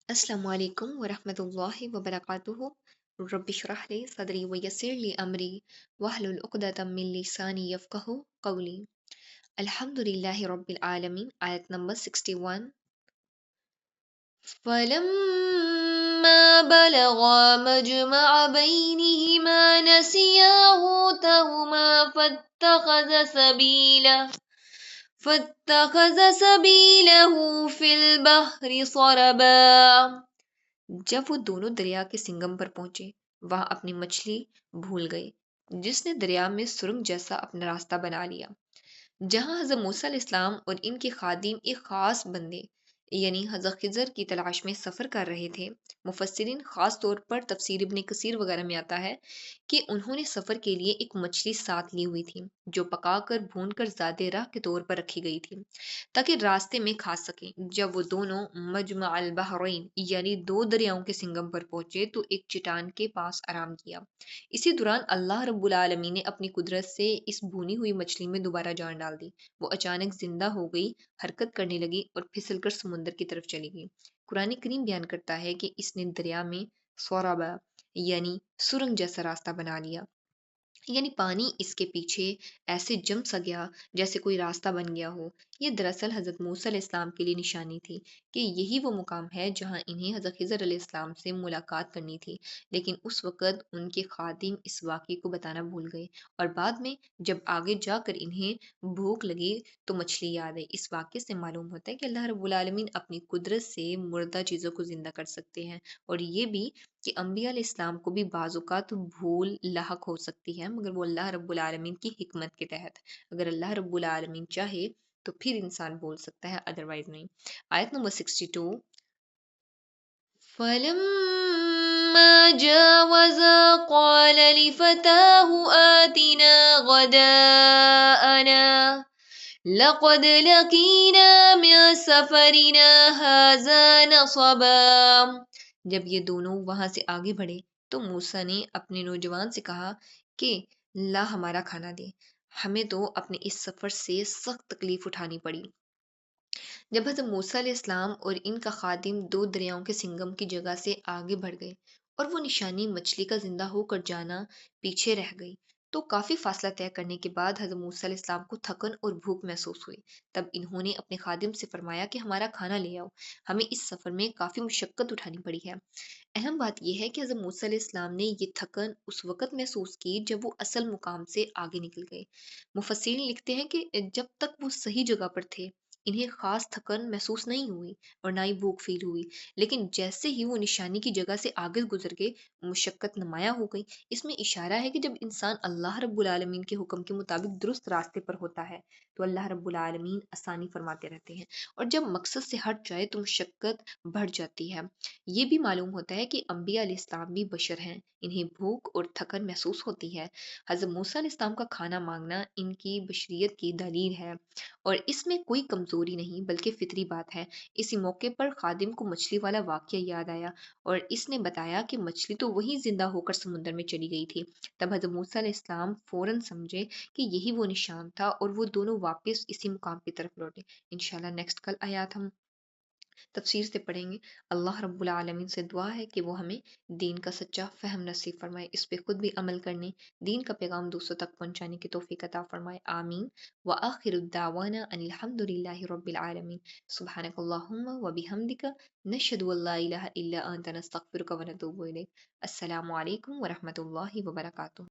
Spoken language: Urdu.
السلام علیکم ورحمۃ اللہ وبرکاتہ رب اشرح لی صدری ویسر لی امری واحلل عقدۃ من لسانی یفقہوا قولی الحمد للہ رب العالمین آیت نمبر 61 فلما بلغا مجمع بینہما نسیا حوتہما فاتخذ سبیلہ فی البحر صربا۔ جب وہ دونوں دریا کے سنگم پر پہنچے وہاں اپنی مچھلی بھول گئے جس نے دریا میں سرنگ جیسا اپنا راستہ بنا لیا۔ جہاں حضرت موسیٰ علیہ السلام اور ان کے خادم ایک خاص بندے یعنی حضرت خضر کی تلاش میں سفر کر رہے تھے، مفسرین خاص طور پر تفسیر ابن کثیر وغیرہ میں آتا ہے کہ انہوں نے سفر کے لیے ایک مچھلی ساتھ لی ہوئی تھی جو پکا کر بھون کر زاد راہ کے طور پر رکھی گئی تھی تاکہ راستے میں کھا سکیں۔ جب وہ دونوں مجمع البحرین یعنی دو دریاؤں کے سنگم پر پہنچے تو ایک چٹان کے پاس آرام کیا۔ اسی دوران اللہ رب العالمین نے اپنی قدرت سے اس بھونی ہوئی مچھلی میں دوبارہ جان ڈال دی۔ وہ اچانک زندہ ہو گئی، حرکت کرنے لگی اور پھسل کر سمندر کی طرف چلی گئی۔ قرآن کریم بیان کرتا ہے کہ اس نے دریا میں سورابا یعنی سرنگ جیسا راستہ بنا لیا، یعنی پانی اس کے پیچھے ایسے جم سا گیا جیسے کوئی راستہ بن گیا ہو۔ یہ دراصل حضرت موسیٰ علیہ السلام کے لیے نشانی تھی کہ یہی وہ مقام ہے جہاں انہیں حضرت خضر علیہ السلام سے ملاقات کرنی تھی، لیکن اس وقت ان کے خادم اس واقعے کو بتانا بھول گئے اور بعد میں جب آگے جا کر انہیں بھوک لگی تو مچھلی یاد آئی۔ اس واقعے سے معلوم ہوتا ہے کہ اللہ رب العالمین اپنی قدرت سے مردہ چیزوں کو زندہ کر سکتے ہیں، اور یہ بھی کہ انبیاء علیہ السلام کو بھی بعض اوقات بھول لاحق ہو سکتی ہے، مگر وہ اللہ رب العالمین کی حکمت کے تحت۔ اگر اللہ رب العالمین چاہے تو پھر انسان بول سکتا ہے، ادروائز نہیں۔ آیت نمبر 62 فَلَمَّا جَاوَزَا قَالَ لِفَتَاهُ آتِنَا غَدَاءَنَا لَقَدْ لَقِينَا مِن سَفَرِنَا هَٰذَا نَصَبًا۔ جب یہ دونوں وہاں سے آگے بڑھے تو موسیٰ نے اپنے نوجوان سے کہا کہ لا ہمارا کھانا دے، ہمیں تو اپنے اس سفر سے سخت تکلیف اٹھانی پڑی۔ جب حضرت موسیٰ علیہ السلام اور ان کا خادم دو دریاؤں کے سنگم کی جگہ سے آگے بڑھ گئے اور وہ نشانی مچھلی کا زندہ ہو کر جانا پیچھے رہ گئی تو کافی فاصلہ طے کرنے کے بعد حضرت موسیٰ علیہ السلام کو تھکن اور بھوک محسوس ہوئی۔ تب انہوں نے اپنے خادم سے فرمایا کہ ہمارا کھانا لے آؤ، ہمیں اس سفر میں کافی مشقت اٹھانی پڑی ہے۔ اہم بات یہ ہے کہ حضرت موسیٰ علیہ السلام نے یہ تھکن اس وقت محسوس کی جب وہ اصل مقام سے آگے نکل گئے۔ مفسرین لکھتے ہیں کہ جب تک وہ صحیح جگہ پر تھے انہیں خاص تھکن محسوس نہیں ہوئی اور نہ ہی بھوک فیل ہوئی، لیکن جیسے ہی وہ نشانی کی جگہ سے آگے گزر گئے مشقت نمایاں ہو گئی۔ اس میں اشارہ ہے کہ جب انسان اللہ رب العالمین کے حکم کے مطابق درست راستے پر ہوتا ہے تو اللہ رب العالمین آسانی فرماتے رہتے ہیں، اور جب مقصد سے ہٹ جائے تو مشقت بڑھ جاتی ہے۔ یہ بھی معلوم ہوتا ہے کہ انبیاء علیہ السلام بھی بشر ہیں، انہیں بھوک اور تھکن محسوس ہوتی ہے۔ حضرت موسیٰ علیہ السلام کا کھانا مانگنا ان کی بشریت کی دلیل ہے اور اس میں کوئی کمزوری نہیں بلکہ فطری بات ہے۔ اسی موقع پر خادم کو مچھلی والا واقعہ یاد آیا اور اس نے بتایا کہ مچھلی تو وہی زندہ ہو کر سمندر میں چلی گئی تھی۔ تب حضرت موسیٰ علیہ السلام فوراً سمجھے کہ یہی وہ نشان تھا اور وہ دونوں واپس اسی مقام کی طرف لوٹے۔ انشاءاللہ نیکسٹ کل آیات ہم تفسیر سے پڑھیں گے۔ اللہ رب العالمین سے دعا ہے کہ وہ ہمیں دین کا سچا فہم نصیب فرمائے، اس پہ خود بھی عمل کرنے، دین کا پیغام دوسروں تک پہنچانے کی توفیق عطا فرمائے، آمین۔ وآخر الدعوانا ان الحمد للہ رب العالمین۔ سبحانک اللہم وبحمدک، نشہد ان لا الہ الا انت، نستغفرک ونتوب الیک۔ السلام علیکم ورحمۃ اللہ وبرکاتہ۔